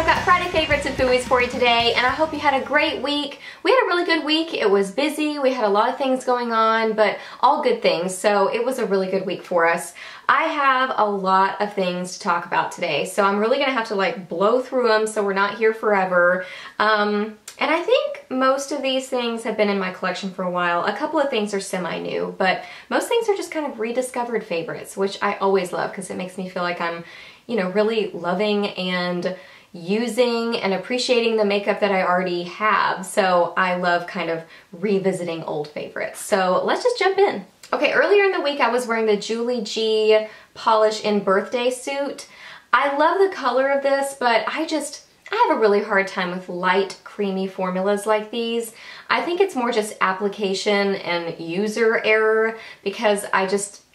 I've got Friday favorites and Fooeys for you today, and I hope you had a great week. We had a really good week. It was busy, we had a lot of things going on, but all good things, so it was a really good week for us. I have a lot of things to talk about today, so I'm really gonna have to like blow through them so we're not here forever. And I think most of these things have been in my collection for a while. A couple of things are semi-new, but most things are just kind of rediscovered favorites, which I always love because it makes me feel like I'm, you know, really loving and using and appreciating the makeup that I already have. So I love kind of revisiting old favorites. So let's just jump in. Okay, earlier in the week I was wearing the Julie G Polish in Birthday suit. I love the color of this, but I have a really hard time with light, creamy formulas like these. I think it's more just application and user error because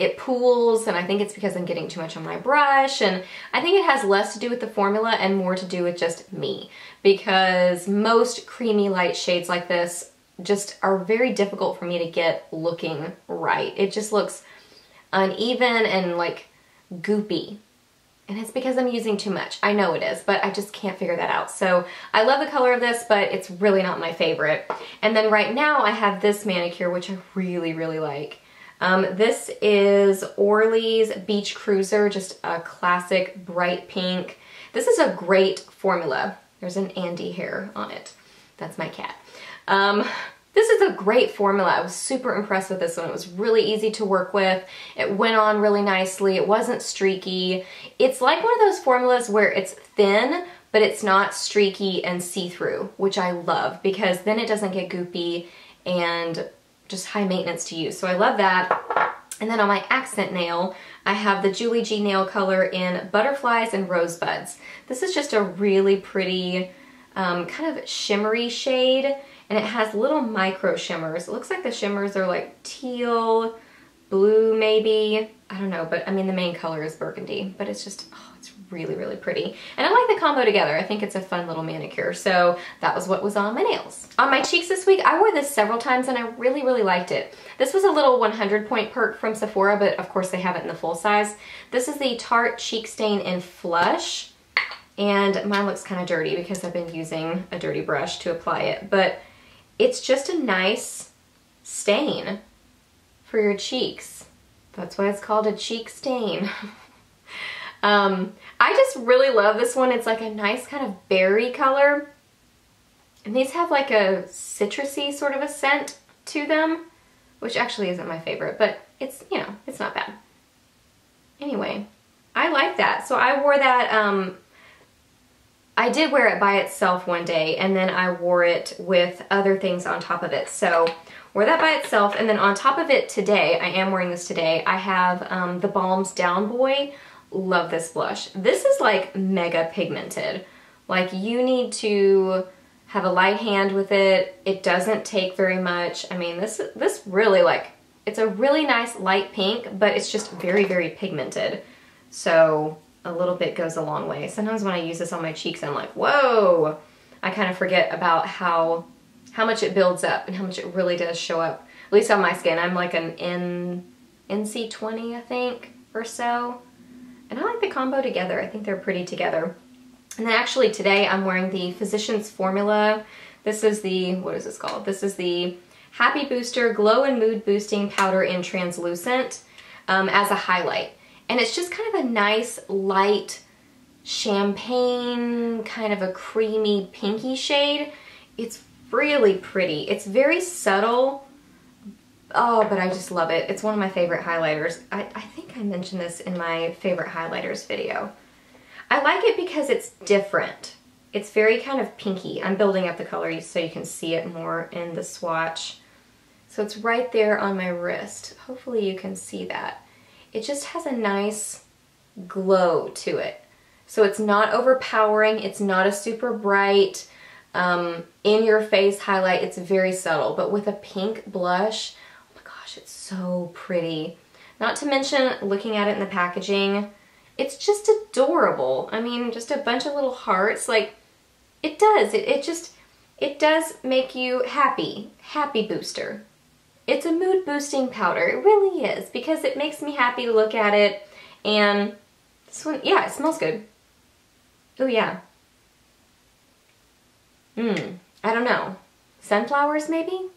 it pools, and I think it's because I'm getting too much on my brush, and I think it has less to do with the formula and more to do with just me, because most creamy light shades like this just are very difficult for me to get looking right. It just looks uneven and like goopy. And it's because I'm using too much. I know it is, but I just can't figure that out. So I love the color of this, but it's really not my favorite. And then right now I have this manicure, which I really, really like. This is Orly's Beach Cruiser, just a classic bright pink. This is a great formula. There's an Andy hair on it. That's my cat. This is a great formula. I was super impressed with this one. It was really easy to work with. It went on really nicely. It wasn't streaky. It's like one of those formulas where it's thin, but it's not streaky and see-through, which I love because then it doesn't get goopy and just high maintenance to use. So I love that. And then on my accent nail, I have the Julie G nail color in Butterflies and Rosebuds. This is just a really pretty kind of shimmery shade. And it has little micro shimmers. It looks like the shimmers are like teal, blue maybe. I don't know, but I mean the main color is burgundy, but it's just, oh, it's really, really pretty. And I like the combo together. I think it's a fun little manicure. So that was what was on my nails. On my cheeks this week, I wore this several times and I really, really liked it. This was a little 100-point perk from Sephora, but of course they have it in the full size. This is the Tarte Cheek Stain in Flush. And mine looks kind of dirty because I've been using a dirty brush to apply it, but it's just a nice stain for your cheeks. That's why it's called a cheek stain. I just really love this one. It's like a nice kind of berry color. And these have like a citrusy sort of a scent to them, which actually isn't my favorite, but it's, you know, it's not bad. Anyway, I like that. So I wore that, I did wear it by itself one day, and then I wore it with other things on top of it. So wore that by itself, and then on top of it today, I am wearing this today, I have the Balm's Down Boy. Love this blush. This is like mega pigmented. Like you need to have a light hand with it. It doesn't take very much. I mean, this really like, it's a really nice light pink, but it's just very, very pigmented. So a little bit goes a long way. Sometimes when I use this on my cheeks, I'm like, whoa! I kind of forget about how much it builds up and how much it really does show up. At least on my skin. I'm like an NC20, I think, or so. And I like the combo together. I think they're pretty together. And then actually today I'm wearing the Physicians Formula. This is the, what is this called? This is the Happy Booster Glow and Mood Boosting Powder in Translucent as a highlight. And it's just kind of a nice, light, champagne, kind of a creamy, pinky shade. It's really pretty. It's very subtle. Oh, but I just love it. It's one of my favorite highlighters. I think I mentioned this in my favorite highlighters video. I like it because it's different. It's very kind of pinky. I'm building up the color so you can see it more in the swatch. So it's right there on my wrist. Hopefully you can see that. It just has a nice glow to it. So it's not overpowering, it's not a super bright, in-your-face highlight, it's very subtle, but with a pink blush, oh my gosh, it's so pretty. Not to mention, looking at it in the packaging, it's just adorable. I mean, just a bunch of little hearts, like, it does, it does make you happy. Happy booster. It's a mood boosting powder. It really is, because it makes me happy to look at it. And this one, yeah, it smells good. Oh yeah. I don't know. Sunflowers maybe?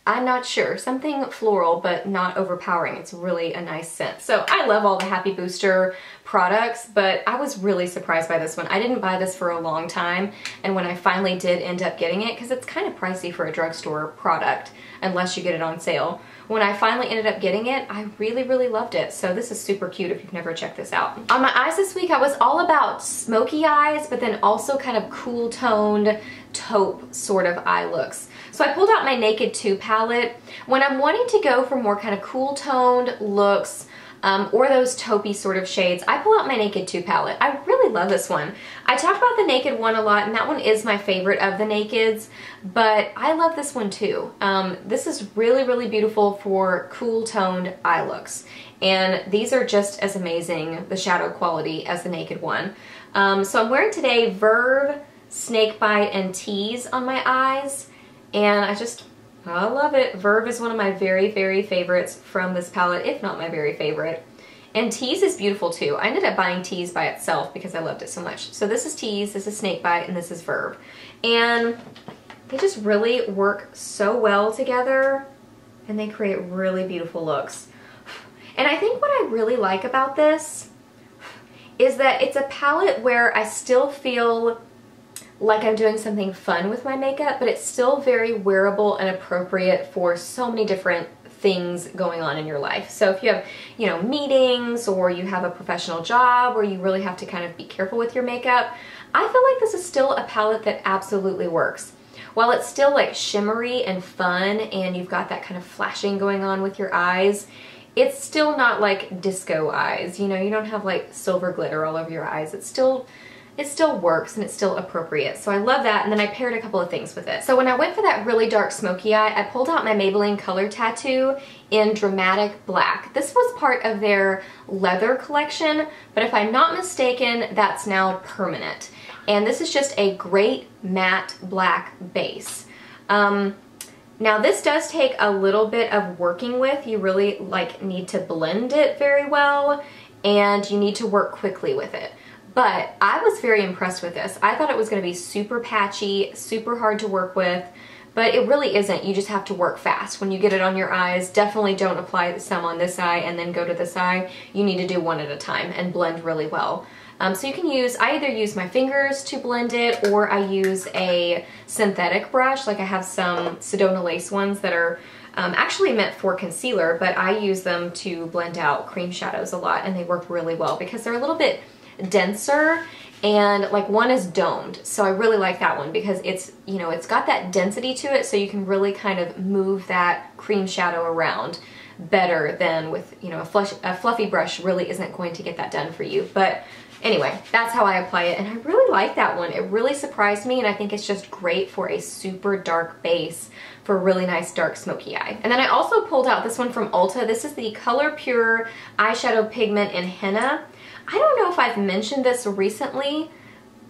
I'm not sure. Something floral, but not overpowering. It's really a nice scent. So I love all the Happy Booster products, but I was really surprised by this one. I didn't buy this for a long time, and when I finally did end up getting it, because it's kind of pricey for a drugstore product, unless you get it on sale. When I finally ended up getting it, I really, really loved it. So this is super cute if you've never checked this out. On my eyes this week, I was all about smoky eyes, but then also kind of cool toned taupe sort of eye looks. So I pulled out my Naked 2 palette. When I'm wanting to go for more kind of cool toned looks, or those taupey sort of shades, I pull out my Naked 2 palette. I really love this one. I talk about the Naked one a lot, and that one is my favorite of the Nakeds, but I love this one too. This is really, really beautiful for cool toned eye looks. And these are just as amazing, the shadow quality, as the Naked one. So I'm wearing today Verve, Snakebite, and Tease on my eyes, and I love it. Verve is one of my very, very favorites from this palette, if not my very favorite. And Tease is beautiful too. I ended up buying Tease by itself because I loved it so much. So this is Tease, this is Snakebite, and this is Verve. And they just really work so well together, and they create really beautiful looks. And I think what I really like about this is that it's a palette where I still feel like I'm doing something fun with my makeup, but it's still very wearable and appropriate for so many different things going on in your life. So if you have, you know, meetings, or you have a professional job where you really have to kind of be careful with your makeup, I feel like this is still a palette that absolutely works. While it's still like shimmery and fun, and you've got that kind of flashing going on with your eyes, it's still not like disco eyes. You know, you don't have like silver glitter all over your eyes. It still works, and it's still appropriate. So I love that, and then I paired a couple of things with it. So when I went for that really dark smoky eye, I pulled out my Maybelline Color Tattoo in Dramatic Black. This was part of their leather collection, but if I'm not mistaken, that's now permanent. And this is just a great matte black base. Now this does take a little bit of working with. You really need to blend it very well, and you need to work quickly with it. But I was very impressed with this. I thought it was going to be super patchy, super hard to work with, but it really isn't. You just have to work fast. When you get it on your eyes, definitely don't apply some on this eye and then go to this eye. You need to do one at a time and blend really well. So you can use, I either use my fingers to blend it, or I use a synthetic brush. Like I have some Sedona Lace ones that are actually meant for concealer, but I use them to blend out cream shadows a lot, and they work really well because they're a little bit denser, and like one is domed, so I really like that one because it's, you know, it's got that density to it, so you can really kind of move that cream shadow around better than with, you know, a fluffy brush really isn't going to get that done for you. But anyway, that's how I apply it, and I really like that one. It really surprised me, and I think it's just great for a super dark base for a really nice dark smoky eye. And then I also pulled out this one from Ulta. This is the Color Pure Eyeshadow Pigment in Henna. I don't know if I've mentioned this recently.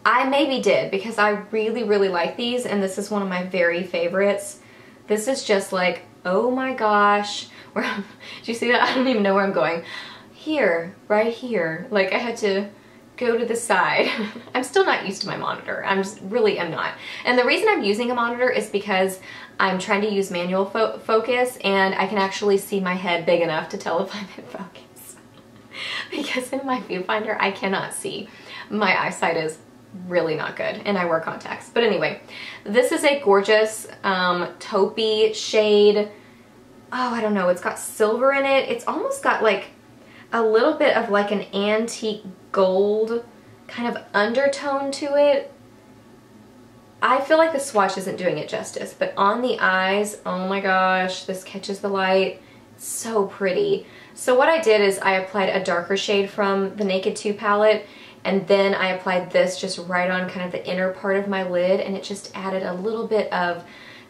I maybe did, because I really, really like these, and this is one of my very favorites. This is just like, oh my gosh. Do you see that? I don't even know where I'm going. Here, right here. Like I had to go to the side. I'm still not used to my monitor. I'm not. And the reason I'm using a monitor is because I'm trying to use manual focus, and I can actually see my head big enough to tell if I'm in focus. Because in my viewfinder, I cannot see. My eyesight is really not good, and I wear contacts. But anyway, this is a gorgeous taupey shade. Oh, I don't know. It's got silver in it. It's almost got like a little bit of like an antique gold kind of undertone to it. I feel like the swatch isn't doing it justice, but on the eyes, oh my gosh, this catches the light. It's so pretty. So what I did is I applied a darker shade from the Naked 2 palette, and then I applied this just right on kind of the inner part of my lid, and it just added a little bit of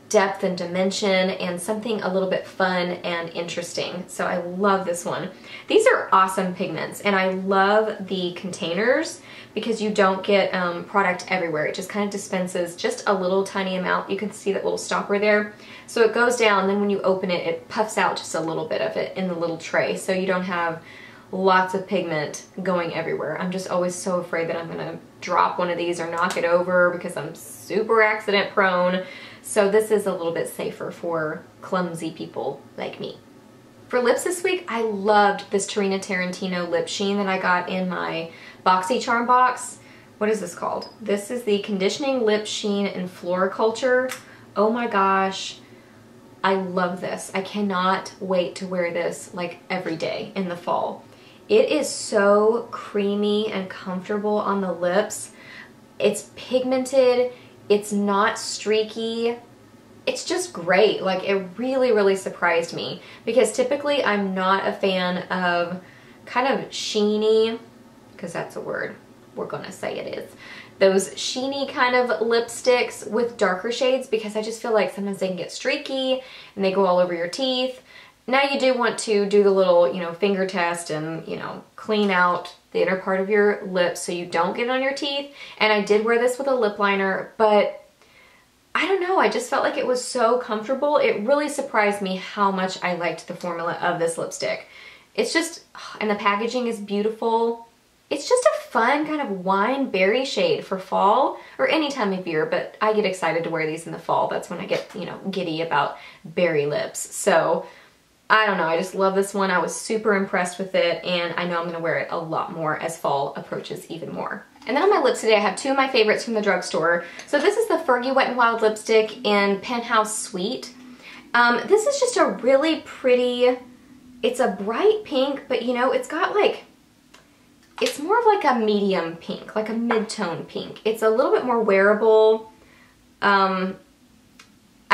depth and dimension and something a little bit fun and interesting. So I love this one. These are awesome pigments, and I love the containers because you don't get product everywhere. It just kind of dispenses just a little tiny amount. You can see that little stopper there. So it goes down, and then when you open it, it puffs out just a little bit of it in the little tray, so you don't have lots of pigment going everywhere. I'm just always so afraid that I'm gonna drop one of these or knock it over because I'm super accident prone. So this is a little bit safer for clumsy people like me. For lips this week, I loved this Tarantino lip sheen that I got in my BoxyCharm box. What is this called? This is the Conditioning Lip Sheen in Floriculture. Oh my gosh, I love this. I cannot wait to wear this like every day in the fall. It is so creamy and comfortable on the lips. It's pigmented, it's not streaky. It's just great. Like, it really, really surprised me because typically I'm not a fan of kind of sheeny, because that's a word we're gonna say it is, those sheeny kind of lipsticks with darker shades, because I just feel like sometimes they can get streaky and they go all over your teeth. Now you do want to do the little, you know, finger test and, you know, clean out the inner part of your lips so you don't get it on your teeth. And I did wear this with a lip liner, but I don't know, I just felt like it was so comfortable. It really surprised me how much I liked the formula of this lipstick. It's just, and the packaging is beautiful. It's just a fun kind of wine berry shade for fall or any time of year, but I get excited to wear these in the fall. That's when I get, you know, giddy about berry lips. So I don't know, I just love this one. I was super impressed with it, and I know I'm gonna wear it a lot more as fall approaches even more. And then on my lips today, I have two of my favorites from the drugstore. So this is the Fergie Wet n Wild lipstick in Penthouse Sweet. This is just a really pretty, it's a bright pink, but you know, it's got like, it's more of like a medium pink, like a mid-tone pink. It's a little bit more wearable. I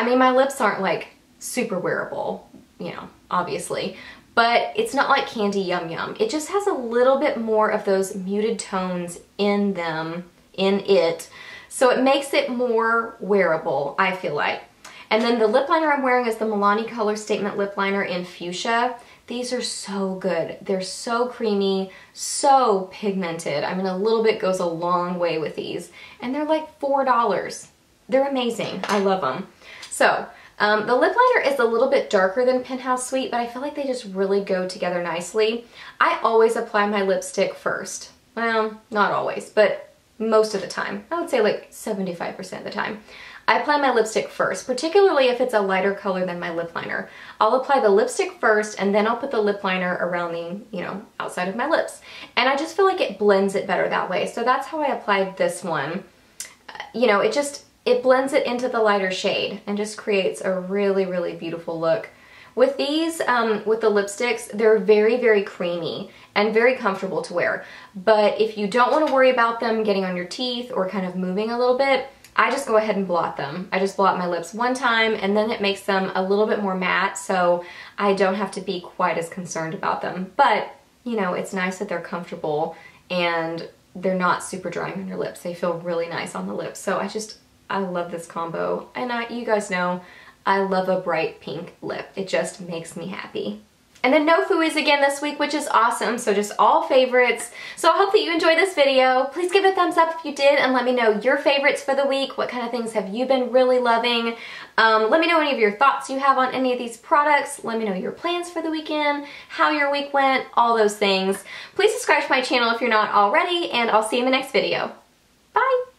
mean, my lips aren't like super wearable, you know, obviously, but it's not like Candy Yum Yum. It just has a little bit more of those muted tones in them, in it, so it makes it more wearable, I feel like. And then the lip liner I'm wearing is the Milani Color Statement Lip Liner in Fuchsia. These are so good. They're so creamy, so pigmented. I mean, a little bit goes a long way with these, and they're like $4. They're amazing. I love them. So, the lip liner is a little bit darker than Penthouse Sweet, but I feel like they just really go together nicely. I always apply my lipstick first. Well, not always, but most of the time. I would say like 75% of the time. I apply my lipstick first, particularly if it's a lighter color than my lip liner. I'll apply the lipstick first, and then I'll put the lip liner around the, you know, outside of my lips. And I just feel like it blends it better that way. So that's how I applied this one. You know, it blends it into the lighter shade and just creates a really, really beautiful look. With these, with the lipsticks, they're very, very creamy and very comfortable to wear. But if you don't want to worry about them getting on your teeth or kind of moving a little bit, I just go ahead and blot them. I just blot my lips one time, and then it makes them a little bit more matte, so I don't have to be quite as concerned about them. But, you know, it's nice that they're comfortable and they're not super drying on your lips. They feel really nice on the lips. So I love this combo, and you guys know I love a bright pink lip. It just makes me happy. And then no Fooeys again this week, which is awesome, so just all favorites. So I hope that you enjoyed this video. Please give it a thumbs up if you did, and let me know your favorites for the week. What kind of things have you been really loving? Let me know any of your thoughts you have on any of these products. Let me know your plans for the weekend, how your week went, all those things. Please subscribe to my channel if you're not already, and I'll see you in the next video. Bye!